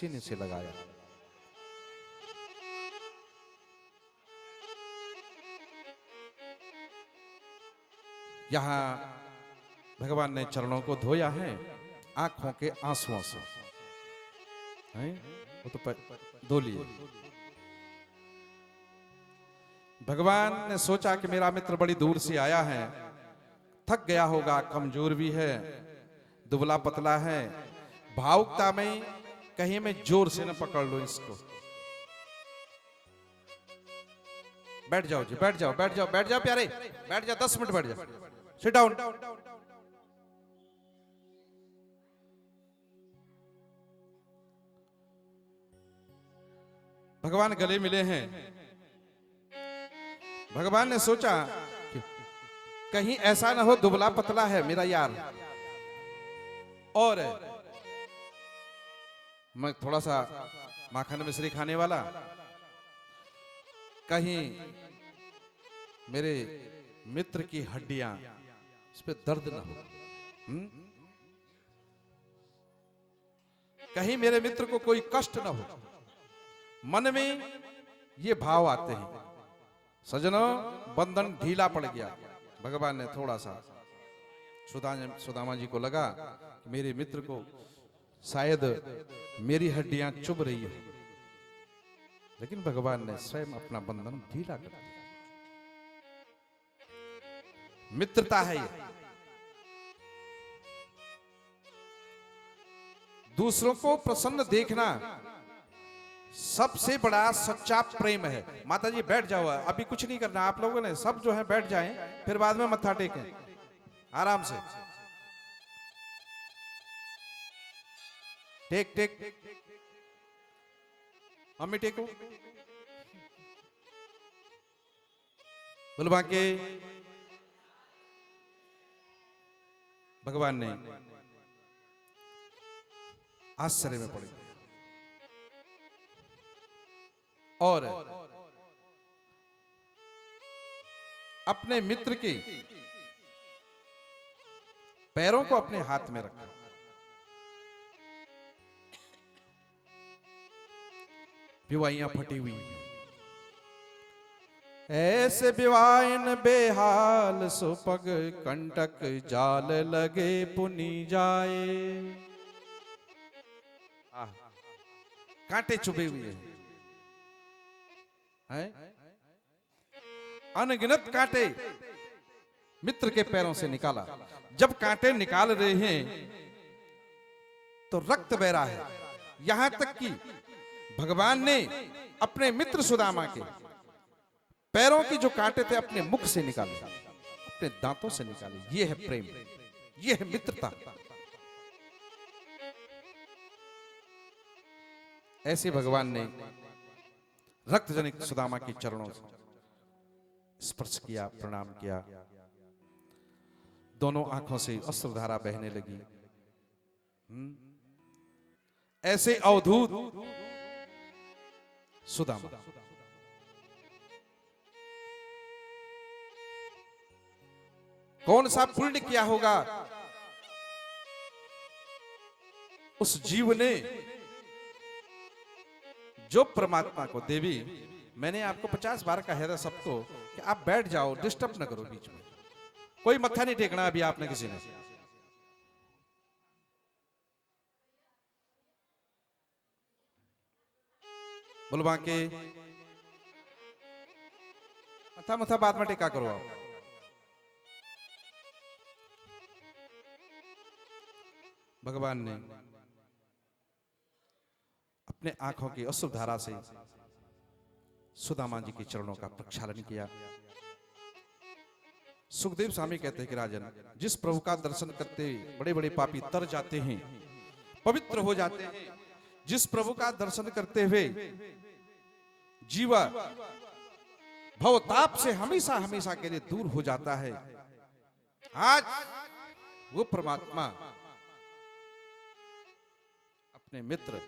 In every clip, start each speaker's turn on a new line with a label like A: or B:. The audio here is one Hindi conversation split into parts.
A: सीने से लगाया। यहां भगवान ने चरणों को धोया है आंखों के आंसुओं से, हैं? वो तो धो लिए। भगवान ने सोचा कि मेरा मित्र बड़ी दूर से आया है, थक गया होगा, कमजोर भी है, दुबला पतला है, भावुकता में कहीं मैं जोर से न पकड़ लो इसको। बैठ जाओ जी, बैठ जाओ, बैठ जाओ, बैठ जाओ प्यारे, बैठ जाओ, 10 मिनट बैठ जाओ, सिट डाउन। भगवान गले मिले हैं। भगवान ने सोचा कि कहीं ऐसा ना हो दुबला पतला है मेरा यार, और मैं थोड़ा सा माखन मिश्री खाने वाला, कहीं मेरे मित्र की हड्डियां इस पे दर्द ना हो, कहीं मेरे मित्र को कोई कष्ट ना हो। मन में ये भाव आते हैं। सजनों, बंधन ढीला पड़ गया। भगवान ने थोड़ा सा सुदामा जी को लगा कि मेरे मित्र को शायद मेरी हड्डियां चुभ रही है, लेकिन भगवान ने स्वयं अपना बंधन ढीला कर दिया। मित्रता है ये, दूसरों को प्रसन्न देखना सबसे बड़ा सच्चा प्रेम है। माता जी बैठ जाओ, अभी कुछ नहीं करना आप लोगों ने, सब जो है बैठ जाएं, फिर बाद में मत्था टेकें आराम से। टेक टेक, मम्मी टेको, बुलवा के। भगवान ने आश्चर्य में पड़ गए और अपने मित्र के पैरों को अपने हाथ में रखा। विवाहियां फटी हुई, ऐसे विवाहिन बेहाल सुपग कंटक जाल लगे पुनी जाए। कांटे चुभे हुए हैं, अनगिनत कांटे मित्र के पैरों से निकाला। जब कांटे निकाल रहे हैं तो रक्त बह रहा है, यहां तक कि भगवान ने अपने मित्र सुदामा के पैरों की जो कांटे थे अपने मुख से निकाले, अपने दांतों से निकाले। यह है प्रेम, यह है मित्रता। ऐसे भगवान ने रक्त जनित सुदामा के चरणों से स्पर्श किया, प्रणाम किया। दोनों आंखों से अश्रुधारा बहने लगी। ऐसे अवधूत सुदामा, कौन सा पुण्य किया होगा उस जीव ने जो परमात्मा को। देवी, मैंने आपको 50 बार कहा था सबको कि आप बैठ जाओ, डिस्टर्ब ना करो बीच में, कोई मत्था नहीं टेकना अभी आपने किसी ने। बुलवा के मत्था मत्था बाद में टेका करो आप। भगवान ने अपने आंखों की अश्रुधारा से सुदामा जी के चरणों का प्रक्षालन किया। सुखदेव स्वामी कहते हैं कि राजन, जिस प्रभु का दर्शन करते बड़े बड़े पापी तर जाते हैं, पवित्र हो जाते हैं, जिस प्रभु का दर्शन करते हुए जीवा भवताप से हमेशा हमेशा के लिए दूर हो जाता है, आज वो परमात्मा अपने मित्र,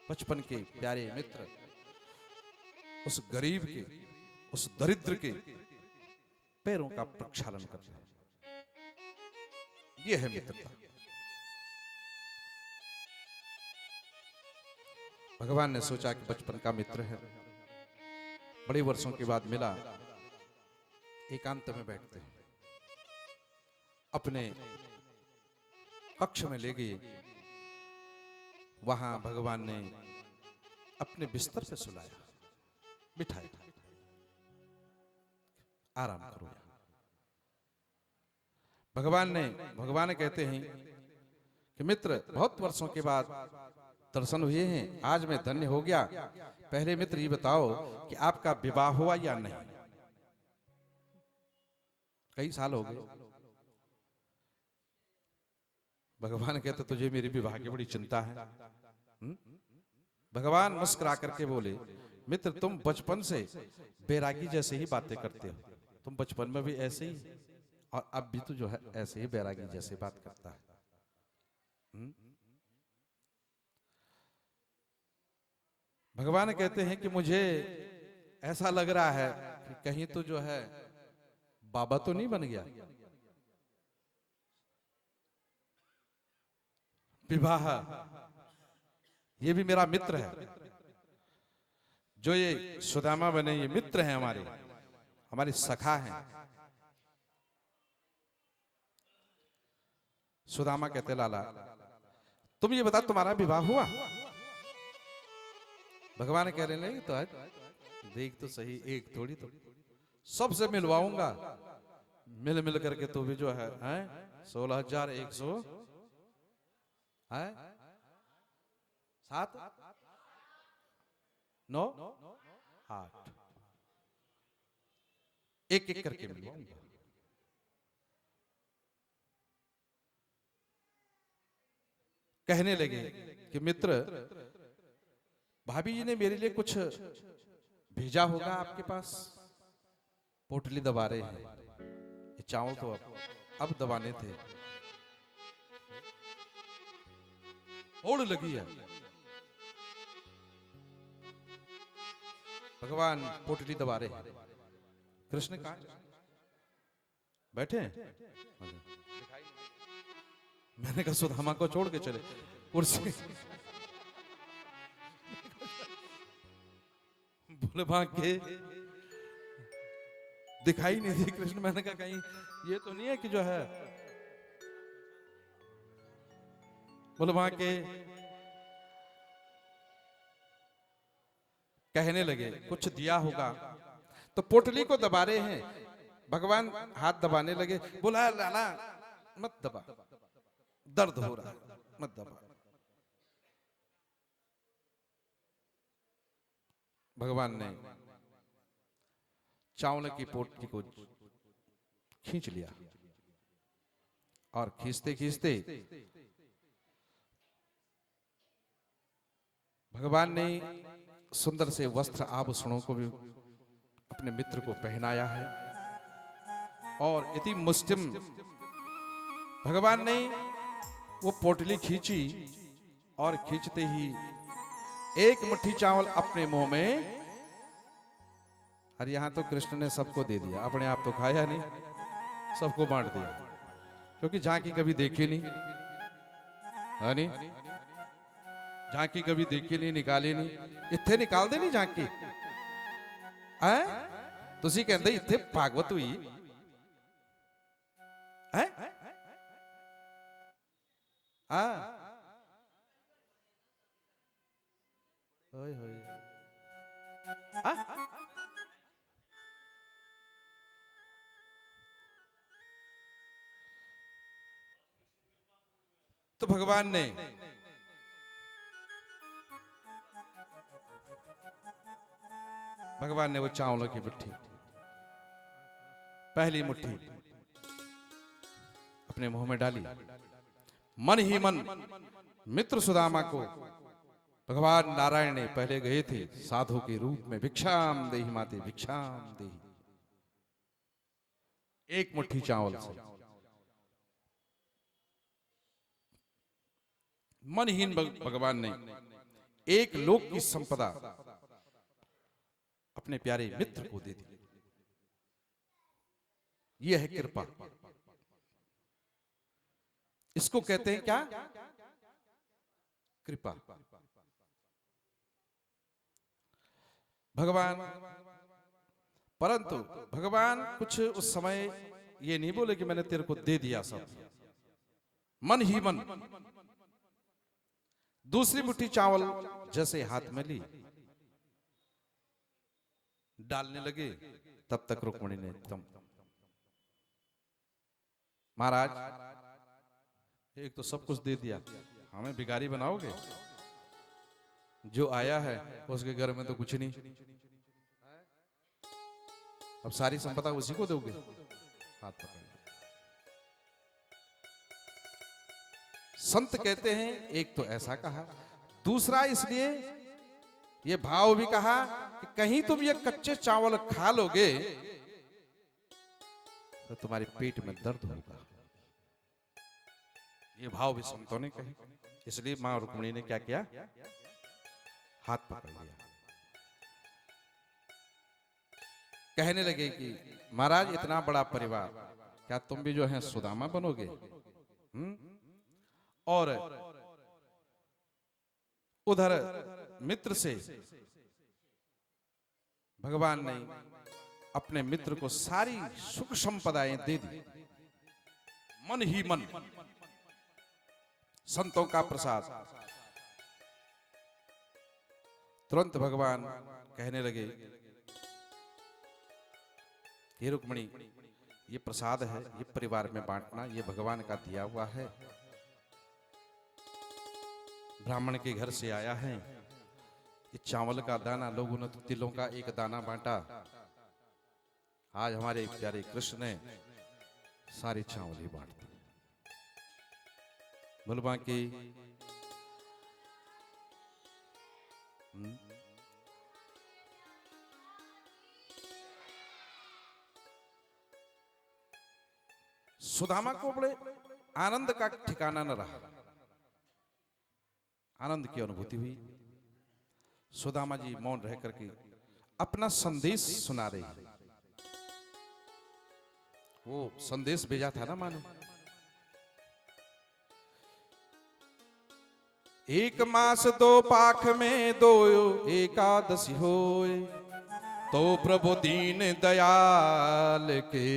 A: बचपन के प्यारे मित्र, उस गरीब के, उस दरिद्र के पैरों का प्रक्षालन कर रहे हैं। यह है मित्रता। भगवान ने सोचा कि बचपन का मित्र है, बड़े वर्षों के बाद मिला, एकांत में बैठते हैं। अपने कक्ष में ले गए, वहां भगवान ने अपने बिस्तर पे सुलाया, बिठाया, आराम करो। भगवान कहते हैं कि मित्र, बहुत वर्षों के बाद दर्शन हुए हैं, आज मैं धन्य हो गया। पहले मित्र ये बताओ कि आपका विवाह हुआ या नहीं? कई साल हो गए। भगवान कहते तुझे मेरे विवाह की बड़ी चिंता है। भगवान मुस्कुरा करके बोले, मित्र तुम बचपन से बैरागी जैसे ही बातें करते हो, तुम बचपन में भी ऐसे ही और अब भी तो जो है ऐसे ही बैरागी जैसे बात करता है। भगवान कहते हैं कि मुझे ऐसा लग रहा है कि कहीं तो जो है बाबा तो नहीं बन गया। विवाह ये भी मेरा मित्र है, जो ये सुदामा बने, ये मित्र हैं हमारे सखा हैं। सुदामा कहते लाला तुम ये बता तुम्हारा विवाह हुआ? भगवान कह रहे नहीं तो आज देख तो सही, एक थोड़ी तो सबसे मिलवाऊंगा, मिल मिल करके तो भी जो है 16,100 है 7 9 8 एक एक करके मिलवाऊंगा। कहने लगे कि मित्र, भाभी जी ने मेरे लिए कुछ भेजा होगा आपके पास, पोटली दबा रहे हैं, ये चावल तो अब दबाने थे, ओढ़ लगी है। भगवान पोटली दबा रहे हैं, कृष्ण कहाँ बैठे हैं? मैंने कहा सुदामा को छोड़ के चले कुर्सी। बोले भाग के दिखाई नहीं दी कृष्ण। मैंने कहा कहीं ये तो नहीं है कि जो है, बोले वहां के कहने लगे कुछ दिया होगा, तो पोटली को दबा रहे हैं। भगवान हाथ दबाने लगे, बोला लाला मत दबा, दर्द हो रहा है, मत दबा। भगवान ने चावल की पोटली को खींच लिया और खींचते खींचते भगवान ने सुंदर से वस्त्र आभूषणों को भी अपने मित्र को पहनाया है। और इति मुष्टिम, भगवान ने वो पोटली खींची और खींचते ही एक मुट्ठी चावल अपने मुंह में, और यहां तो कृष्ण ने सबको दे दिया, अपने आप तो खाया नहीं, सबको बांट दिया, क्योंकि झांकी कभी देखी नहीं है, नहीं झांकी कभी देखी नहीं, निकाली नहीं, इत्थे निकाल दे नहीं झांकी है। तुसी कहंदे इत्थे भागवत हुई है, होय होय तो भगवान ने वो चावलों की मुट्ठी, पहली मुट्ठी अपने मुंह में डाली। मन ही मन मित्र सुदामा को भगवान नारायण ने पहले गए थे साधु के रूप में, भिक्षाम देहि माते भिक्षाम देहि, एक मुट्ठी चावल से मनहीन भगवान ने एक लोक की संपदा अपने प्यारे मित्र को दे दी। यह है कृपा। इसको कहते हैं क्या? कृपा। भगवान, परंतु भगवान कुछ उस समय ये नहीं बोले कि मैंने तेरे को दे दिया सब, मन ही मन दूसरी मुट्ठी चावल जैसे हाथ में ली, डालने लगे, तब तक रुक्मिणी ने तुम महाराज एक तो सब कुछ दे दिया, हमें भिखारी बनाओगे? जो आया है उसके घर में तो कुछ नहीं, अब सारी संपदा उसी को दोगे? हाथ पकड़। संत कहते हैं एक तो ऐसा कहा, दूसरा इसलिए ये भाव भी कहा कि कहीं तुम ये कच्चे चावल खा लोगे तो तुम्हारे पेट में दर्द होगा। ये भाव भी संतों ने कहे, इसलिए मां रुक्मिणी ने क्या किया? हाथ पकड़ लिया। कहने लगे कि महाराज इतना बड़ा परिवार, क्या तुम भी जो है सुदामा बनोगे? और उधर मित्र से भगवान ने अपने मित्र को सारी सुख संपदाएं दे दी, मन ही मन, संतों का प्रसाद। तुरंत भगवान कहने लगे, हे रुक्मिणी, ये प्रसाद है, ये परिवार में बांटना, ये भगवान का दिया हुआ है, ब्राह्मण के घर से आया है। ये चावल का दाना, लोगों ने तो तिलों का एक दाना बांटा, आज हमारे प्यारे कृष्ण ने सारे चावल ही बांट दिए। बोलबा की सुदामा को बड़े आनंद का ठिकाना न रहा, आनंद की अनुभूति हुई। सुदामा जी मौन रह करके अपना संदेश सुना रहे हैं। वो संदेश भेजा था ना माने, एक मास दो पाख में दो एकादशी होए, तो प्रभु दीन दयाल के